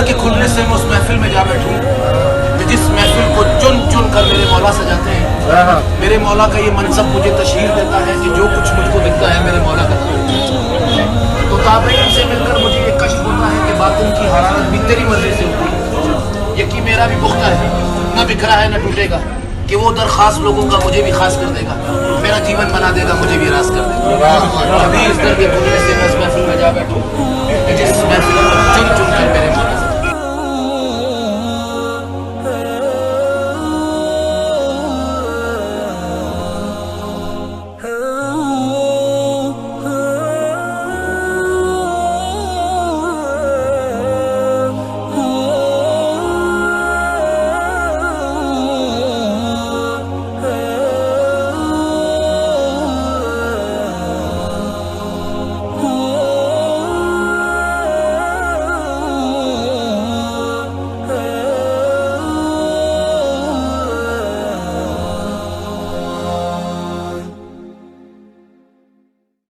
के खुलने से मैं उस महफिल में जा बैठूं कि जिस महफिल को चुन चुन कर मेरे मौला सजाते हैं। मेरे मौला का ये मनसब मुझे तशहीर देता है कि जो कुछ मुझको दिखता है मेरे मौला का नाम। तो ताबईन से मिलकर मुझे ये कष्ट होता है कि बातिन की हरारत भी तेरी मर्जी से होती है। यकीन मेरा भी पुख्ता है, न बिखरा है न टूटेगा, कि वो दरखास्त लोगों का मुझे भी खास कर देगा, मेरा जीवन बना देगा, मुझे भी रास कर देगा। अभी इस दर के खुलने से मैं इस महफिल में जा बैठूं